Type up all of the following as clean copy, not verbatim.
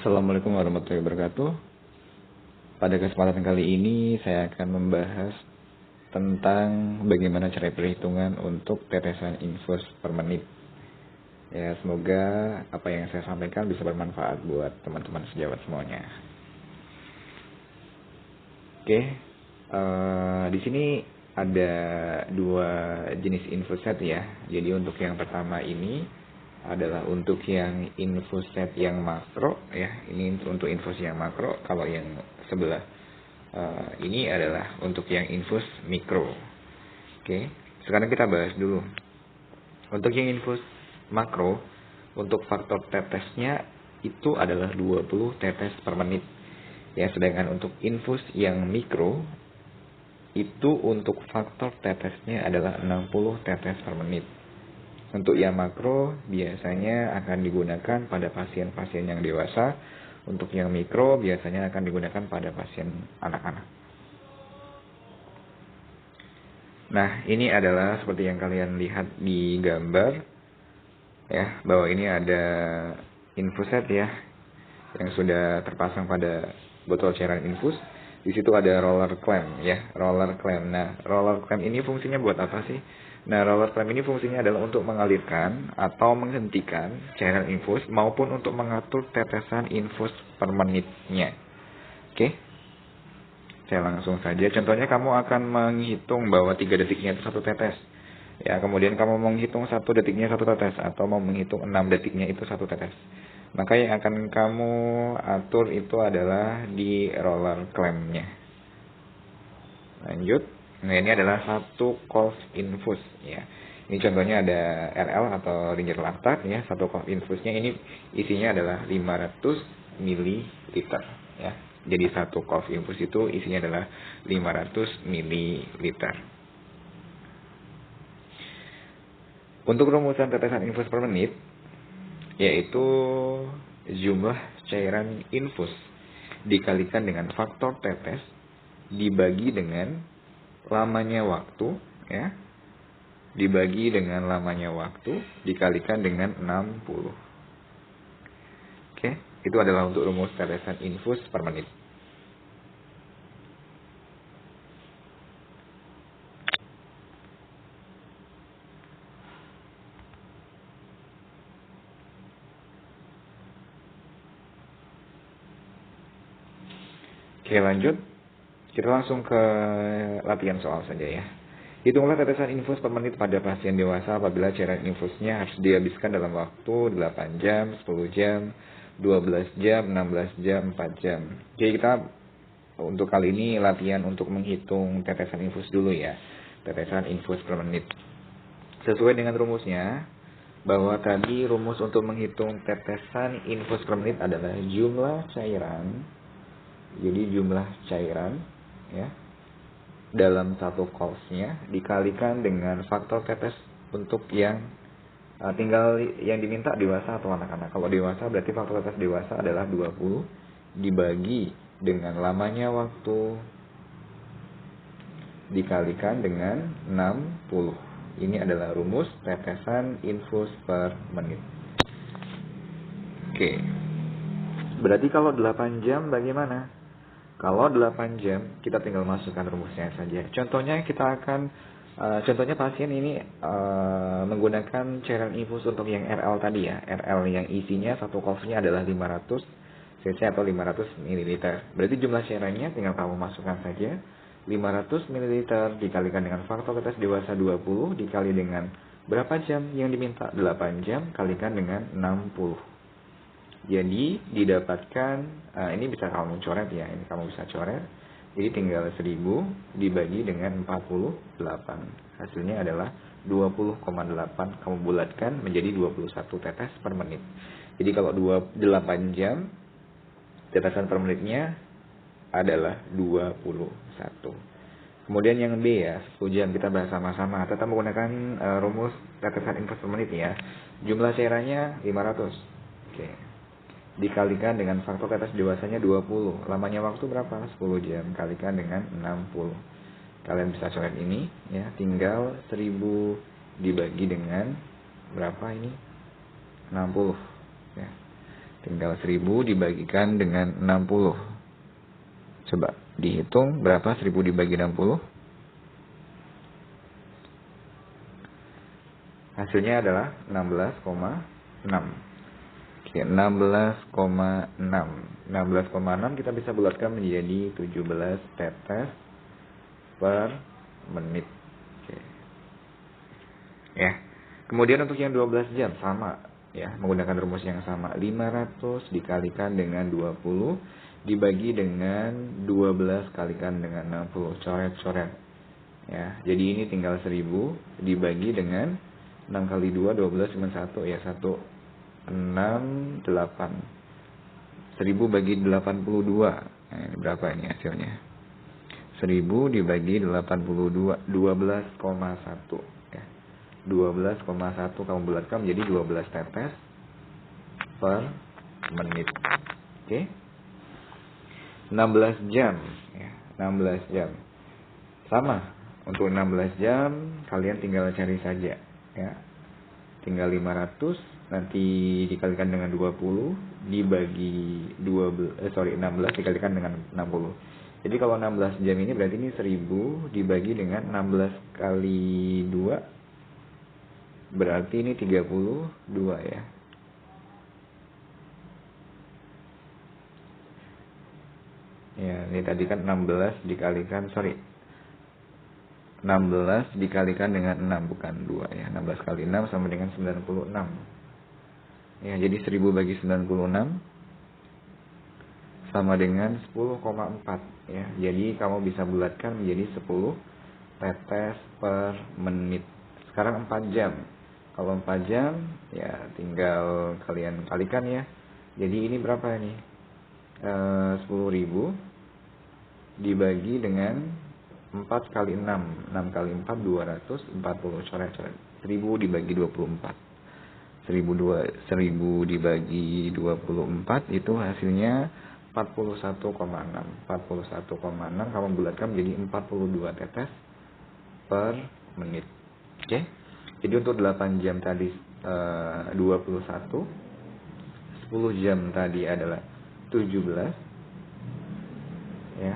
Assalamualaikum warahmatullahi wabarakatuh. Pada kesempatan kali ini saya akan membahas tentang bagaimana cara perhitungan untuk tetesan infus per menit. Ya, semoga apa yang saya sampaikan bisa bermanfaat buat teman-teman sejawat semuanya. Oke, di sini ada dua jenis infus set ya. Jadi untuk yang pertama ini adalah untuk yang infus set yang makro ya. Ini untuk infus yang makro. Kalau yang sebelah ini adalah untuk yang infus mikro. Oke, sekarang kita bahas dulu. Untuk yang infus makro, untuk faktor tetesnya itu adalah 20 tetes per menit. Ya, sedangkan untuk infus yang mikro itu untuk faktor tetesnya adalah 60 tetes per menit. Untuk yang makro biasanya akan digunakan pada pasien-pasien yang dewasa. Untuk yang mikro biasanya akan digunakan pada pasien anak-anak. Nah, ini adalah seperti yang kalian lihat di gambar ya, bahwa ini ada infus set ya yang sudah terpasang pada botol cairan infus. Di situ ada roller clamp ya, roller clamp. Nah, roller clamp ini fungsinya buat apa sih? Nah, roller clamp ini fungsinya adalah untuk mengalirkan atau menghentikan cairan infus maupun untuk mengatur tetesan infus per menitnya. Oke? Saya langsung saja. Contohnya kamu akan menghitung bahwa 3 detiknya itu 1 tetes. Ya, kemudian kamu menghitung 1 detiknya 1 tetes atau mau menghitung 6 detiknya itu 1 tetes. Maka yang akan kamu atur itu adalah di roller clamp-nya. Lanjut. Nah, ini adalah 1 cough infus ya. Ini contohnya ada RL atau ringer laktat ya. 1 cough infusnya ini isinya adalah 500 ml ya. Jadi 1 cough infus itu isinya adalah 500 ml. Untuk rumusan tetesan infus per menit yaitu jumlah cairan infus dikalikan dengan faktor tetes dibagi dengan lamanya waktu ya, dibagi dengan lamanya waktu dikalikan dengan 60. Oke, itu adalah untuk rumus tetesan infus per menit. Oke, lanjut. Kita langsung ke latihan soal saja ya. Hitunglah tetesan infus per menit pada pasien dewasa apabila cairan infusnya harus dihabiskan dalam waktu 8 jam, 10 jam, 12 jam, 16 jam, 4 jam. Oke, kita untuk kali ini latihan untuk menghitung tetesan infus dulu ya. Tetesan infus per menit. Sesuai dengan rumusnya, bahwa tadi rumus untuk menghitung tetesan infus per menit adalah jumlah cairan. Jadi jumlah cairan ya dalam 1 course-nya dikalikan dengan faktor tetes untuk yang tinggal yang diminta dewasa atau anak-anak. Kalau dewasa berarti faktor tetes dewasa adalah 20 dibagi dengan lamanya waktu dikalikan dengan 60. Ini adalah rumus tetesan infus per menit. Oke. Berarti kalau 8 jam bagaimana? Kalau 8 jam, kita tinggal masukkan rumusnya saja. Contohnya kita akan, contohnya pasien ini menggunakan cairan infus untuk yang RL tadi ya. RL yang isinya 1 course-nya adalah 500 cc atau 500 ml. Berarti jumlah cairannya tinggal kamu masukkan saja. 500 ml dikalikan dengan faktor tetes dewasa 20 dikali dengan berapa jam yang diminta? 8 jam kalikan dengan 60. Jadi didapatkan, ini bisa kamu coret ya, ini kamu bisa coret. Jadi tinggal 1000 dibagi dengan 48. Hasilnya adalah 20,8. Kamu bulatkan menjadi 21 tetes per menit. Jadi kalau 8 jam, tetesan per menitnya adalah 21. Kemudian yang B ya, 10 jam kita bahas sama-sama. Tetap menggunakan rumus tetesan infus per menit ya. Jumlah cairannya 500. Oke. Dikalikan dengan faktor tetes dewasanya 20. Lamanya waktu berapa? 10 jam. Kalikan dengan 60. Kalian bisa coret ini ya. Tinggal 1000 dibagi dengan berapa ini? 60 ya. Tinggal 1000 dibagikan dengan 60. Coba dihitung berapa 1000 dibagi 60. Hasilnya adalah 16,6. Oke, 16,6. 16,6 kita bisa bulatkan menjadi 17 tetes per menit. Oke. Ya. Kemudian untuk yang 12 jam sama ya, menggunakan rumus yang sama. 500 dikalikan dengan 20 dibagi dengan 12 kalikan dengan 60. Coret-coret. Ya, jadi ini tinggal 1000 dibagi dengan 6 kali 2 12 cuma 1 ya, 1 6 8. 1000 bagi 82. Nah, ini berapa ini hasilnya? 1000 dibagi 82 12,1 ya. 12,1 kamu bulatkan menjadi 12 tetes per menit. Oke. 16 jam ya, 16 jam. Sama, untuk 16 jam kalian tinggal cari saja ya. Tinggal 500 nanti dikalikan dengan 20 dibagi 16 dikalikan dengan 60. Jadi kalau 16 jam ini berarti ini 1000 dibagi dengan 16 kali 2 berarti ini 32 ya. Ya, ini tadi kan 16 dikalikan 16 dikalikan dengan 6 bukan 2 ya. 16 kali 6 sama dengan 96. Ya, jadi 1000 bagi 96 sama dengan 10,4 ya. Jadi kamu bisa bulatkan menjadi 10 tetes per menit. Sekarang 4 jam. Kalau 4 jam ya tinggal kalian kalikan ya. Jadi ini berapa nih? 10.000 dibagi dengan 4 kali 6. 6 kali 4 240. Coret-coret. 1000 dibagi 24. 1000 dibagi 24 itu hasilnya 41,6. 41,6 kamu bulatkan menjadi 42 tetes per menit. Oke. Jadi untuk 8 jam tadi 21. 10 jam tadi adalah 17. Ya.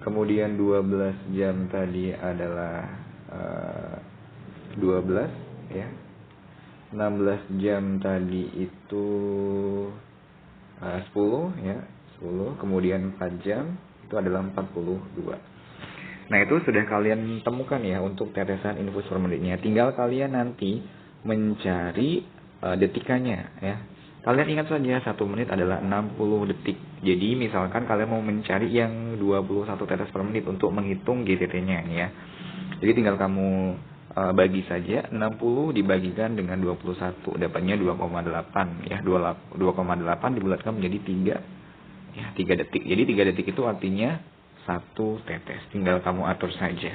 Kemudian 12 jam tadi adalah 12 ya. 16 jam tadi itu 10 ya, 10. Kemudian 4 jam itu adalah 42. Nah, itu sudah kalian temukan ya untuk tetesan infus per menitnya. Tinggal kalian nanti mencari detikannya ya. Kalian ingat saja 1 menit adalah 60 detik. Jadi misalkan kalian mau mencari yang 21 tetes per menit untuk menghitung GTT-nya ya. Jadi tinggal kamu bagi saja 60 dibagikan dengan 21 dapatnya 2,8 ya. 2,8 dibulatkan menjadi 3 ya, 3 detik. Jadi 3 detik itu artinya 1 tetes. Tinggal kamu atur saja.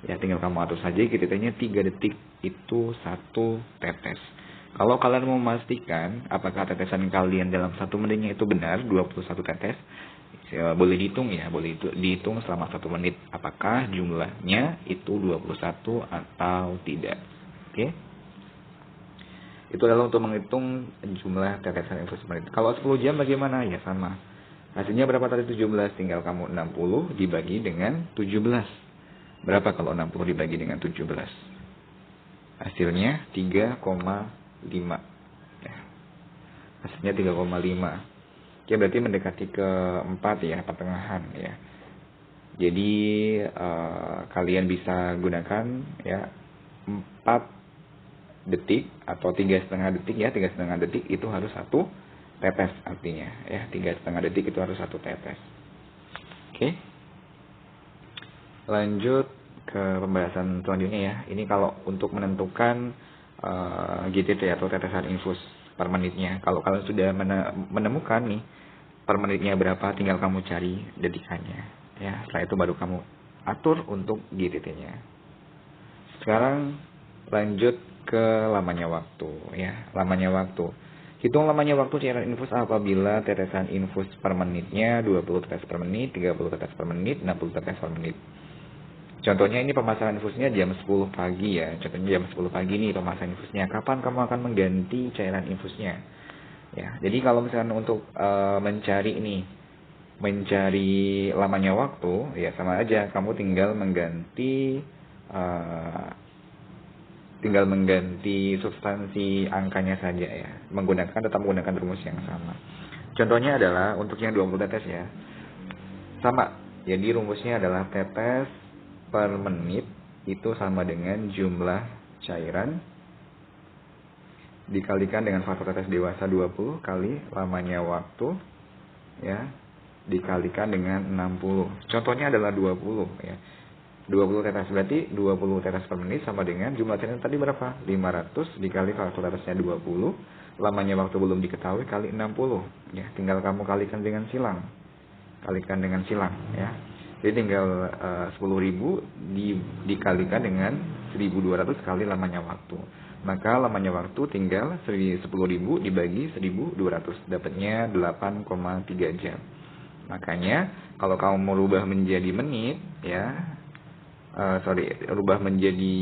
Ya, tinggal kamu atur saja GTT-nya 3 detik itu 1 tetes. Kalau kalian mau memastikan apakah tetesan kalian dalam 1 menitnya itu benar 21 tetes, boleh dihitung ya, boleh dihitung selama 1 menit apakah jumlahnya itu 21 atau tidak. Oke. Itu adalah untuk menghitung jumlah tetesan infus per menit. Kalau 10 jam bagaimana? Ya sama. Hasilnya berapa tadi? 17. Tinggal kamu 60 dibagi dengan 17. Berapa kalau 60 dibagi dengan 17? Hasilnya 3,5 ya. Hasilnya 3,5. Ya, berarti mendekati ke 4 ya, pertengahan ya. Jadi kalian bisa gunakan ya 4 detik atau 3,5 detik ya. 3,5 detik itu harus 1 tetes artinya ya. 3,5 detik itu harus 1 tetes. Oke. Lanjut ke pembahasan selanjutnya ya. Ini kalau untuk menentukan GTT atau tetesan infus per menitnya. Kalau kalian sudah menemukan nih per menitnya berapa, tinggal kamu cari detikannya ya. Setelah itu baru kamu atur untuk GTT-nya. Sekarang lanjut ke lamanya waktu ya. Lamanya waktu. Hitung lamanya waktu cairan infus apabila tetesan infus per menitnya 20 tetes per menit, 30 tetes per menit, 60 tetes per menit. Contohnya ini pemasangan infusnya jam 10 pagi ya. Contohnya jam 10 pagi nih pemasangan infusnya. Kapan kamu akan mengganti cairan infusnya? Ya, jadi kalau misalkan untuk mencari lamanya waktu, ya sama aja, kamu tinggal mengganti substansi angkanya saja ya, tetap menggunakan rumus yang sama. Contohnya adalah untuk yang 20 tetes ya, sama. Jadi rumusnya adalah tetes per menit itu sama dengan jumlah cairan dikalikan dengan faktor tetes dewasa 20 kali lamanya waktu ya, dikalikan dengan 60. Contohnya adalah 20 ya. 20 tetes berarti 20 tetes per menit sama dengan jumlah cairan tadi berapa? 500 dikali faktor tetesnya 20, lamanya waktu belum diketahui kali 60 ya. Tinggal kamu kalikan dengan silang. Ya. Jadi tinggal 10.000 dikalikan dengan 1.200 kali lamanya waktu. Maka lamanya waktu tinggal 10.000 dibagi 1.200, dapatnya 8,3 jam. Makanya kalau kamu merubah menjadi menit ya, rubah menjadi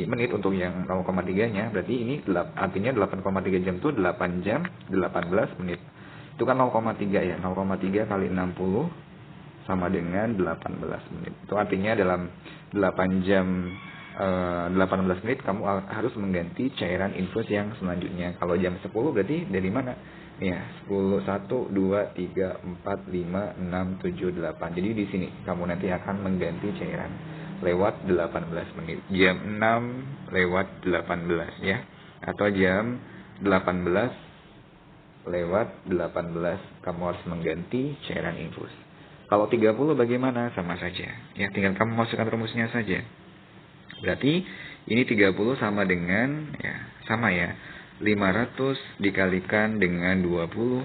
menit untuk yang 0,3-nya, berarti ini artinya 8,3 jam itu 8 jam 18 menit. Itu kan 0,3 ya, 0,3 kali 60 sama dengan 18 menit. Itu artinya dalam 8 jam 18 menit kamu harus mengganti cairan infus yang selanjutnya. Kalau jam 10 berarti dari mana? Ya, 10, 1, 2, 3, 4, 5, 6, 7, 8. Jadi di sini kamu nanti akan mengganti cairan lewat 18 menit. Jam 6 lewat 18 ya. Atau jam 18 lewat 18 kamu harus mengganti cairan infus. Kalau 30 bagaimana? Sama saja. Ya, tinggal kamu masukkan rumusnya saja. Berarti ini 30 sama dengan ya, sama ya. 500 dikalikan dengan 20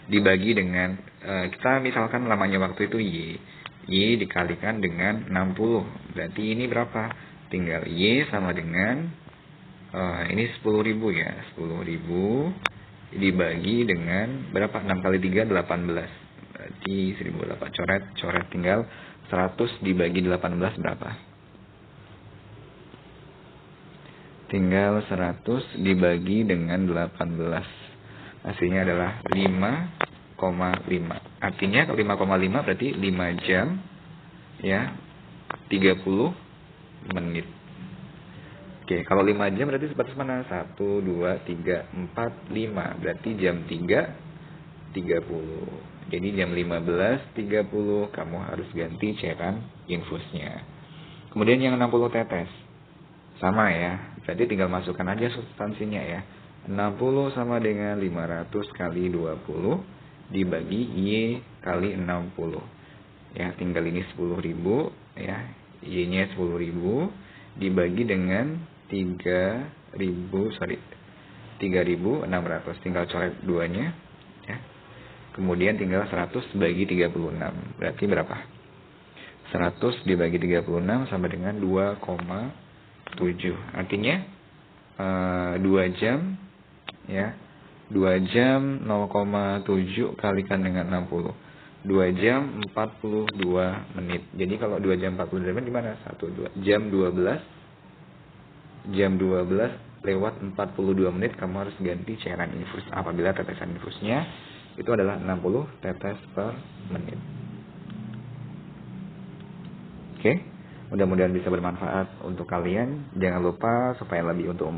dibagi dengan kita misalkan lamanya waktu itu Y dikalikan dengan 60. Berarti ini berapa? Tinggal Y sama dengan ini 10.000 ya. 10.000 dibagi dengan berapa? 6 kali 3 18. Berarti 1.008 coret tinggal 100 dibagi 18 berapa? Tinggal 100 dibagi dengan 18. Hasilnya adalah 5,5. Artinya kalau 5,5 berarti 5 jam ya 30 menit. Oke, kalau 5 jam berarti sebatas mana? 1, 2, 3, 4, 5. Berarti jam 3.30. Jadi jam 15.30 kamu harus ganti cairan infusnya. Kemudian yang 60 tetes. Sama ya. Berarti tinggal masukkan aja substansinya ya. 60 sama dengan 500 kali 20 dibagi Y kali 60. Ya, tinggal ini 10.000 ya. Y-nya 10.000 dibagi dengan 3.600. Tinggal coret 2-nya ya. Kemudian tinggal 100 bagi 36. Berarti berapa? 100 dibagi 36 sama dengan 2,7. Artinya 2 jam ya. 2 jam 0,7 kalikan dengan 60. 2 jam 42 menit. Jadi kalau 2 jam 42 menit di mana? 1 2 jam 12 lewat 42 menit kamu harus ganti cairan infus apabila tetesan infusnya itu adalah 60 tetes per menit. Oke, mudah-mudahan bisa bermanfaat untuk kalian. Jangan lupa supaya lebih untuk